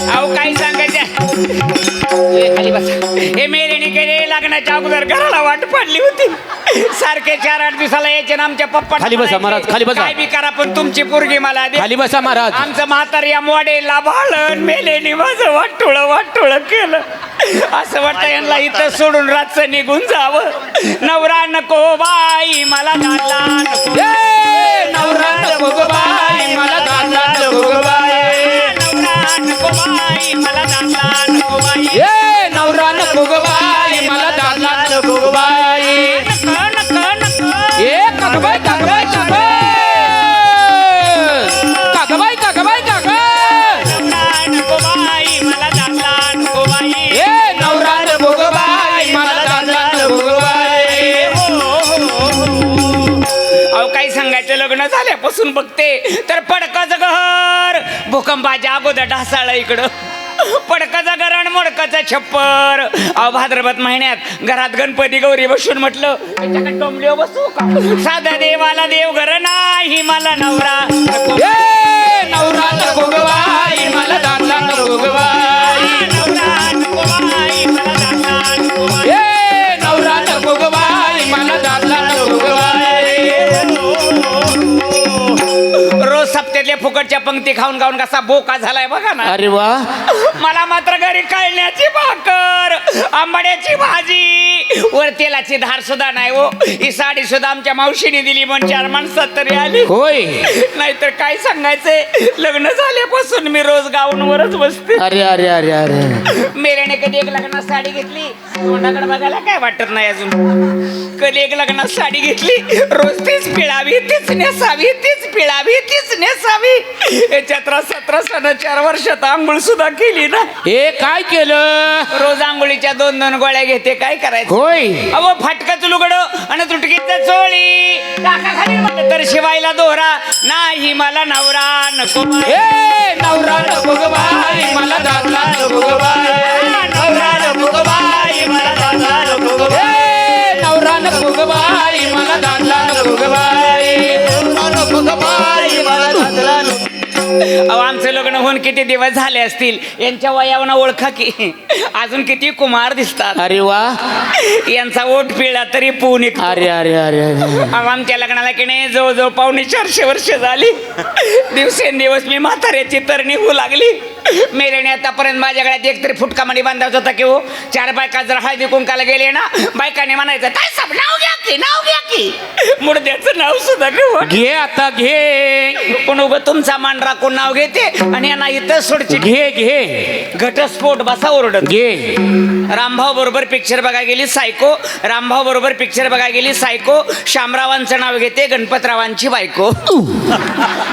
अहो काय सांगायचं खाली बसा. हे मेरेने केले लग्नाच्या अगोदर घराला वाट पडली होती. सारखे 4-8 दिवसाला यायचे ना आमच्या पप्पा. खाली बसा महाराज, खाली बसा. काय बी करा पण तुमची पोरगी मला दे. खाली बसा महाराज. आमचं म्हातार या मॉडेलला भाळण मेलेनी माझं वाटोळ केलं. असं वाटतं यांना इथं सोडून रातचं निघून जावं. नवरा नको बाई मला दादला नको. नवरा नको ग बाई मला दादला नको ग बाई. नवरा नको बाई मला दादला नको बाई. नवरा नको ग बाई मला दादला नको ग बाई. कागबाई कागबाई काग कागबाई कागबाई काग. नवरा नको बाई मला दादला नको बाई. नवरा नको ग बाई मला दादला नको ग बाई. अहो काही सांगायचं लग्न झाल्यापासून बघते तर पडकाचं घर भूकंपाच्या अगोदर ढासाळ इकडं. पडकाचा गरण मोडकाचा छप्पर. अहो भाद्रपद महिन्यात घरात गणपती गौरी बसून म्हटलं त्याच्याकडे टोंबली बसू का. साधा देवाला देव घर नाही मला नवरा नको. नवरा नको ग बाई मला दादला नको ग बाई. नवरा नको बाई मला दादला नको बाई. नवरा नको ग बाई मला दादला नको ग बाई. रोज सप्त्यातल्या फुकटच्या पंक्ती खाऊन खाऊन कसा बोका झालाय बघा ना. अरे वा. मला मात्र घरी कळण्याची भाकर आंबाड्याची भाजी वर तेलाची धार सुद्धा नाही हो. ही साडी सुद्धा आमच्या मावशीने दिली पण 4 माणसात तरी आली. होय. नाहीतर काय सांगायचंय लग्न झाल्यापासून मी रोज गाऊनवरच बसते. अरे अरे अरे अरे. मेल्याने कधी एक लग्नात साडी घेतली तोंडाकडे बघायला काय वाटत नाही अजून. कधी एक लग्नात साडी घेतली रोज तीच पिळावी तीच नेसावी तीच पिळावी तीच नेसावी. 17 4 वर्षात आंघोळ सुद्धा केली ना. हे काय केलं. रोज आंघोळीच्या 2-2 गोळ्या घेते काय करायचं. होय. अहो फाटकाचं लुगडं आणि तुटकीचं चोळी टाकाखाली म्हटलं तर शिवायला दोरा नाही मला नवरा नको बाई. नवरा नको ग बाई मला दादला नको ग बाई. नवरा नको ग बाई मला दादला नको ग बाई. नवरा नको ग बाई मला दादला नको ग बाई. नवरा नको ग बाई मला दादला नको. अहो आमचं लग्न होऊन किती दिवस झाले असतील. यांच्या वयावना ओळखा की अजून किती कुमार दिसतात. अरे वा. यांचा ओठ पिळला तरी पून एक. अरे अरे अरे अरे. आमच्या लग्नाला की नाही जवळजवळ 450 वर्ष झाली. दिवसेंदिवस मी म्हाताऱ्याची तर निघू लागली. मेरेने आतापर्यंत माझ्या गळ्यात एक तरी फुटका मणी बांधायचा होता की हो. 4 बायका जर हळदी कुंकाला गेले ना बायकाने म्हणायचं काय सब नाव घ्या की मुडद्याचं नाव सुद्धा घेऊ घे आता घे. पण उगं तुमचा मान राखून नाव घेते आणि यांना इथं सोडची. घे घे. घटस्फोट बसा ओरडत. घे. रामभाऊ बरोबर पिक्चर बघायला गेली सायको. रामभाऊ बरोबर पिक्चर बघायला गेली सायको. शामरावांचं नाव घेते गणपतरावांची बायको.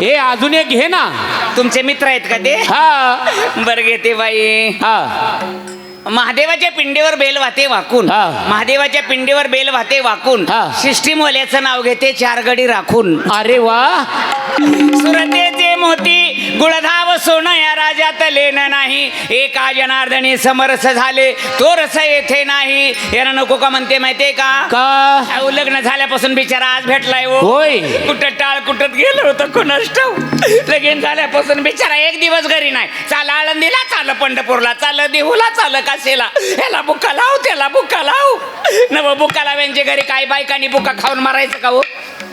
हे अजून एक घे ना. तुमचे मित्र आहेत का ते. हा. बरं घेते बाई. हा. महादेवाच्या पिंडीवर बेल वाहते वाकून. हा. महादेवाच्या पिंडीवर बेल वाहते वाकून. हा. सिस्टीमवाल्याचं नाव घेते 4 गडी राखून. अरे वा. सुरतेचे मोती गुळधाव सोनं या राजात लेन नाही. एका जनार्दनी समरस झाले तो रस येथे नाही. यानं नको का म्हणते माहितीये का. का. लग्न झाल्यापासून बिचारा आज भेटलाय हो. होय. कुठं टाळ कुठत गेलं होतं कुणास ठाऊक. लगीन झाल्यापासून बिचारा एक दिवस घरी नाही. चाल आळंदीला चाल पंढरपूरला चाल देहूला चाल काशीला. ह्याला बुक्का लाव त्याला बुक्का लाव. नव बुक्का लाव्यांच्या घरी काही बायकांनी बुक्का खाऊन मारायचं का हो.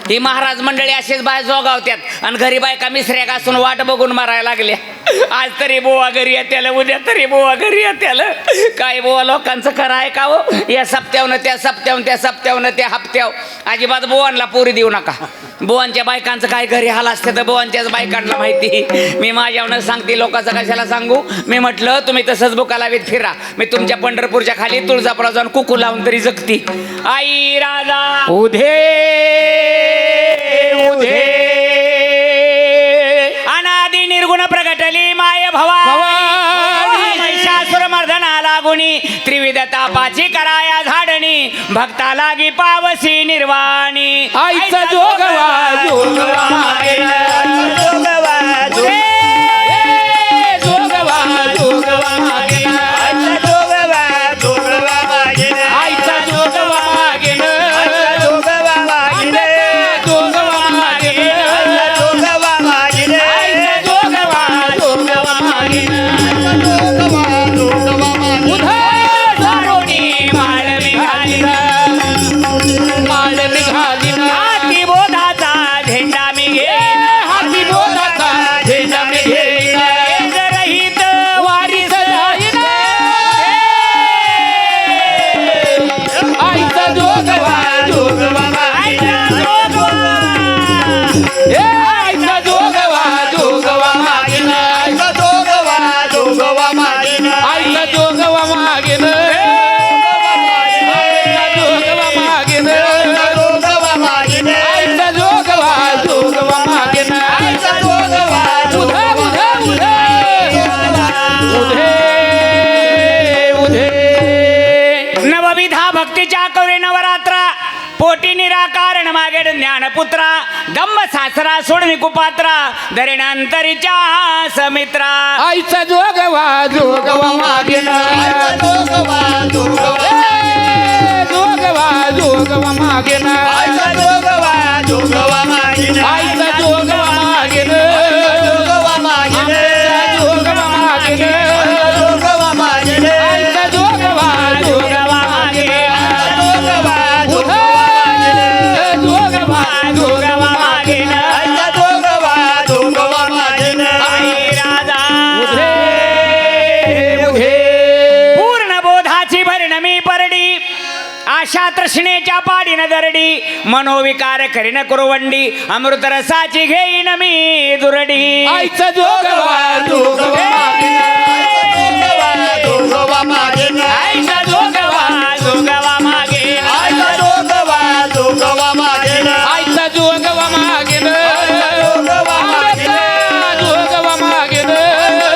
ही महाराज मंडळी असेच बाय जोगावत्यात आणि घरी बायका मिसऱ्या घासून वाट बघून मारायला लागल्या. आज तरी बोवा घरी येत्याला उद्या तरी बोवा घरी येत्याला. काय बोवा लोकांचं खरं आहे का हो. या सप्त्यावनं त्या सप्त्यावनं त्या सप्त्यावनं त्या हप्त्याव अजिबात बोवांना पोरी देऊ नका. बोवांच्या बायकांचं काय घरी हाल असते तर बोवांच्याच बायकांना माहिती. मी माझ्यावनं सांगते लोकांचं कशाला सांगू. मी म्हटलं तुम्ही तसंच बुका लावीत फिरा. मी तुमच्या पंढरपूरच्या खाली तुळजापुरात जाऊन कुकू लावून तरी जगती. आई राजा उधे उधे. अनादि निर्गुण प्रगटली माय भवानी. महिषासुर मर्दना लागुनी त्रिविध तापाची कराया झाडणी. भक्ता लागी पावसी निर्वाणी. आईचा जोगवा जोगवा जोगवा जोगवा जोगवा आईचा जोगवा मागेन. जोगवा मागेन. प्राण पुत्रा दंब सासरा सोडणी कुपात्रा दरेनंतरीच्या समित्रा आईचा जोगवा जोगवा मागेना जोगवा जोगवा मागेना आईचा जोगवा जोगवा मागेना आईचा जोगवा मागेना जोगवा मागेना जोगवा मागेना जोगवा मागेना आईचा जोगवा जोगवा मागेना जोगवा जोगवा जोगवा मागेना आईचा जोगवा जोगवा मागेना आई राजा उधे पूर्ण बोधाची भरणमी परडी आशा तृष्णेच्या पाडीन दरडी मनोविकार करीन कुरवंडी अमृत रसाची घेईन मी दुरडी आईचा जोगवा जोगवा मागेना जोगवा मागेना आईचा जोगवा जोगवा मागे आईचा जोगवा जोगवा मागेना आईचा जोगवा मागेना जोगवा मागेना जोगवा मागेना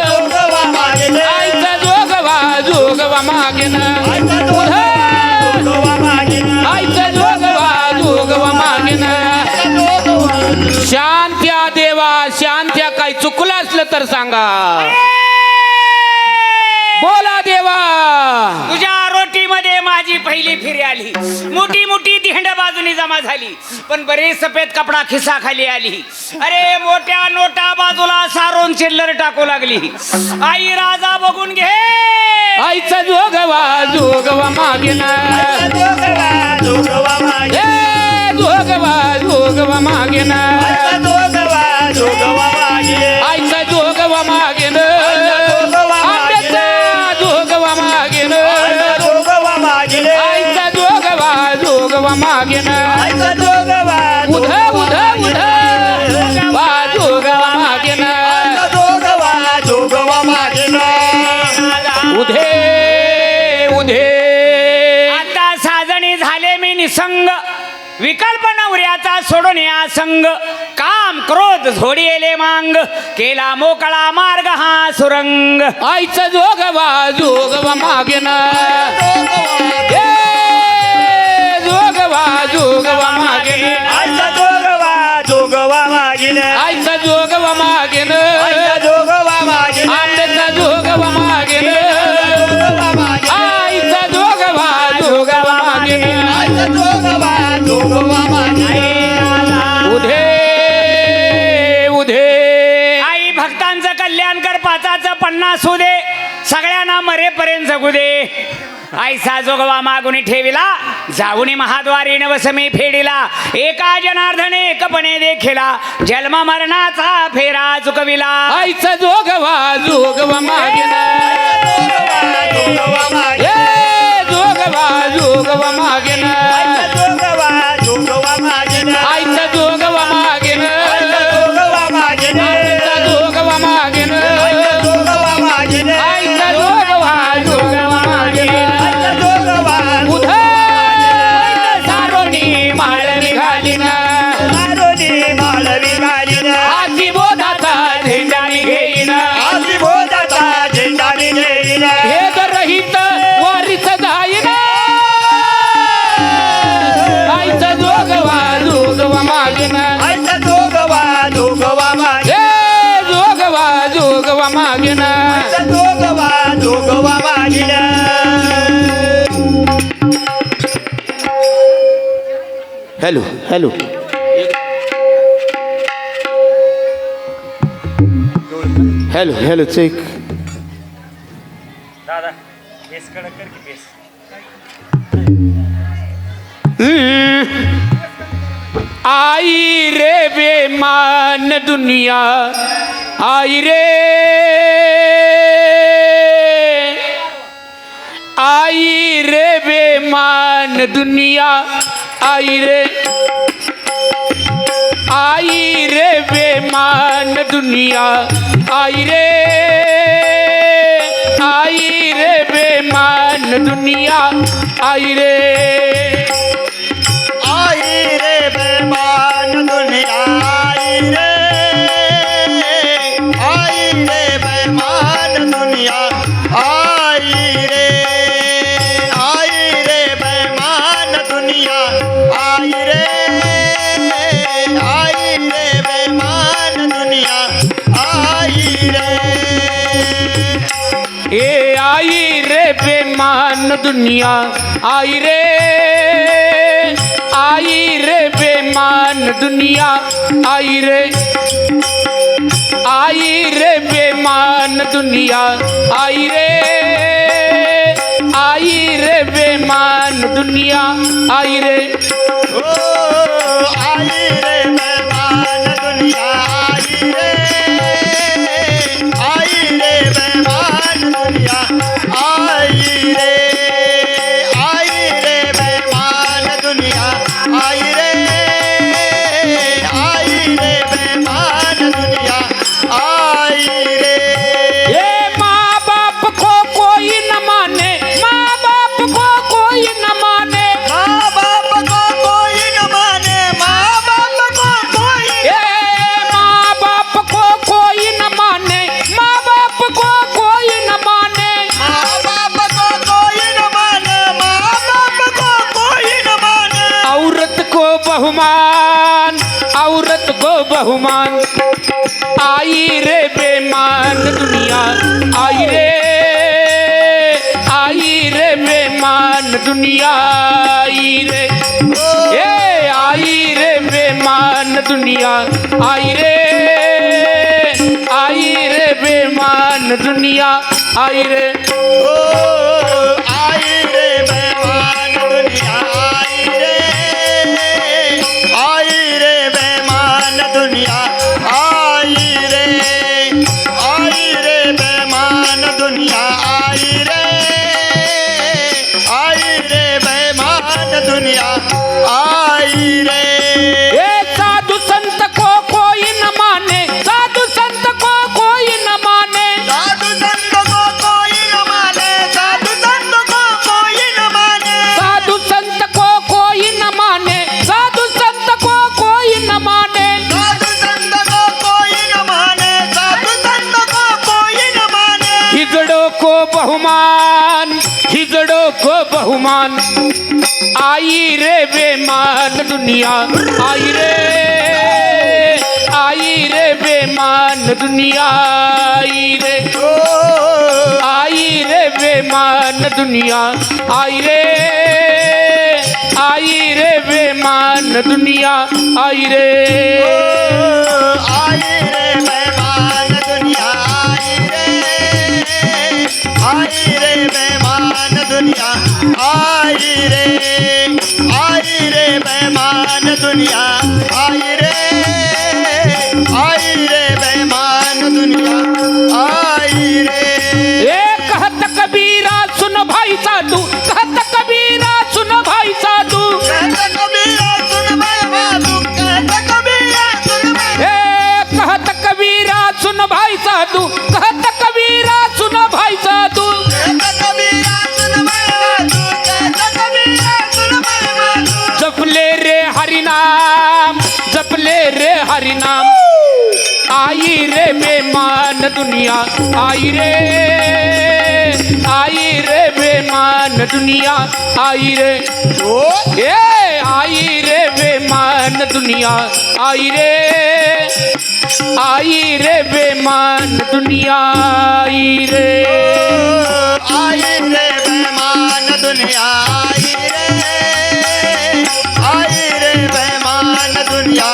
जोगवा मागेना आईचा जोगवा जोगवा मागेना आईचा जोगवा मागेना आईचा जोगवा जोगवा मागेना शांत्या देवा शांत्या काही चुकलं असलं तर सांगा बोला देवा तुझ्या रोटीमध्ये माझी पहिली फेरी आली मोठी मोठी दिंड बाजूनी जमा झाली पण बरी सफेद कपडा खिसा खाली आली अरे मोठ्या नोटा बाजूला सारून चिल्लर टाकू लागली आई राजा बघून घे आईचा जोगवा जोगवा मागेना जोगवा जोगवा मागे जोगवा जोगवा मागेना जोगवा जोगवा मागे आईचा जोगवा मागेना आंब्याचा जोगवा मागेना जोगवा मागेना आईचा जोगवा जोगवा मागेना आईचा जोगवा उधा उधा उधा वा जोगवा मागेना जोगवा जोगवा मागेना उधे उधे आता साजणी झाले मी निसंग विकल्प नवऱ्याचा सोडून या संग काम क्रोध झोडिले मांग केला मोकळा मार्ग हा सुरंग आईचा जोगवा जोगवा मागेना जोगवा जोगवा मागेना आईचा जोगवा जोगवा मागेना आईचा जोगवा मागेना जोगवा मागेना आंब्याचा जोगवा मागेना आईचा जोगवा जोगवा मागेना आईचा जोगवा जोगवा मागेना उधे उधे आई भक्तांचं कल्याण कर पाचाचं 50 होऊ दे सगळ्यांना मरेपर्यंत जगू दे आईसा जोगवा मागुनी ठेविला जाऊनी महाद्वारी नवसमी फेडिला एका जनार्दने एकपणे देखिला जन्म मरणाचा फेरा चुकविला आईचा जोगवा जोगवा मागेना जोगवा जोगवा मागेना जोगवा जोगवा मागेना आईचा जोगवा मागेना जोगवा मागेना आईचा जोगवा मागेना जोगवा मागेना आईचा जोगवा जोगवा मागेना आईचा जोगवा उधा सारोनी माळ निघालीना सारोनी माळ निघालीना आजी बोधाचा झेंडा घेईना आजी बोधाचा झेंडा घेईना हे जर रहित वारीच जाईना आईचा जोगवा जोगवा मागेना आईचा जोगवा जोगवा मागे जोगवा जोगवा मागेना आईचा जोगवा जोगवा मागेना hello hello hello hello check दादा बेस कडक कर की बेस आई रे बेमान दुनिया आई रे आई रे बेमान दुनिया आई रे आई रे बेमान दुनिया आई रे बेमान दुनिया आई रे बेमान दुनिया आई रे बेमान दुनिया आई रे बेमान दुनिया आई रे बेमान दुनिया आई रे बेमान दुनिया आई रे बेमान दुनिया आई रे बेमान दुनिया आई रे आई रे बेमान दुनिया आई रे बेमान दुनिया आई रे बेमान दुनिया आई रे बेमान दुनिया आई रे ये माँ बाप को कोई न माने माँ बाप को कोई न माने माँ बाप को कोई न माने माँ बाप को कोई ये माँ बाप को कोई न माने माँ बाप को कोई न माने माँ बाप को कोई न माने माँ बाप को कोई न माने औरत को बहुमान आई रे बेमान दुनिया आई रे बेमान दुनिया आई रे ये आई रे बेमान दुनिया आई रे बेमान दुनिया आई रे ओ आई रे बेमान दुनिया आई रे बेमान दुनिया आई रे बेमान दुनिया आई रे बेमान दुनिया आई रे ये साधु संत को कोई न माने साधु संत को कोई न माने साधु संत को कोई न माने साधु संत को कोई न माने साधु संत को कोई न माने साधु संत को कोई न माने साधु संत को कोई न माने साधु संत को कोई न माने हिजड़ों को बहुमान आई रे बेमान दुनिया आई रे बेमान दुनिया आई रे बेमान दुनिया आई रे बेमान दुनिया आई रे आई रे बेमान दुनिया आई रे बेमान दुनिया आई रे बेमान दुनिया आई रे बेमान दुनिया आई रे ए कहत कबीरा सुन भाई साधु कहत कबीरा सुन भाई साधु कहता कबीरा सुन भाई साधु कहता कबीरा सुन भाई ए कहत कबीरा सुन भाई साधु कहत कबीरा सुन भाई साधु कहता कबीरा सुन भाई साधु कहता कबीरा सुन भाई साधु जप ले रे हरि नाम आई रे बेमान दुनिया आई रे बेमान दुनिया आई रे ओ ए आई रे बेमान दुनिया आई रे बेमान दुनिया आई रे आई रे बेमान दुनिया आई रे बेमान दुनिया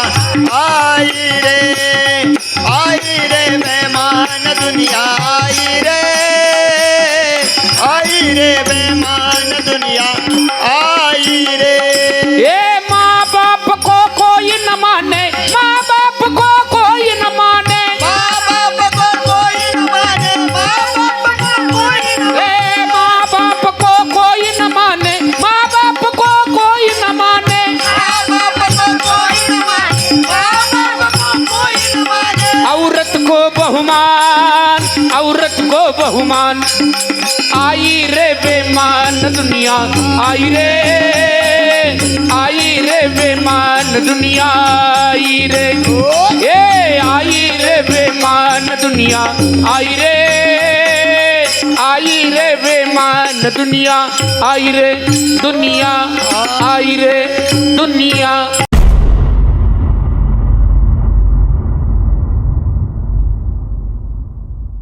आई रे बेमान दुनिया आई रे बेमान दुनिया आई रे ए माँ बाप को कोई न माने माँ बाप को कोई न माने माँ बाप को कोई न माने माँ बाप को कोई न ए माँ बाप को कोई न माने माँ बाप को कोई न माने माँ बाप को कोई न माने माँ बाप को कोई न माने औरत को बहुमान आई रे बेमान दुनिया आई रे बेमान दुनिया आई रे ए आई रे बेमान दुनिया आई रे बेमान दुनिया आई रे दुनिया आई रे दुनिया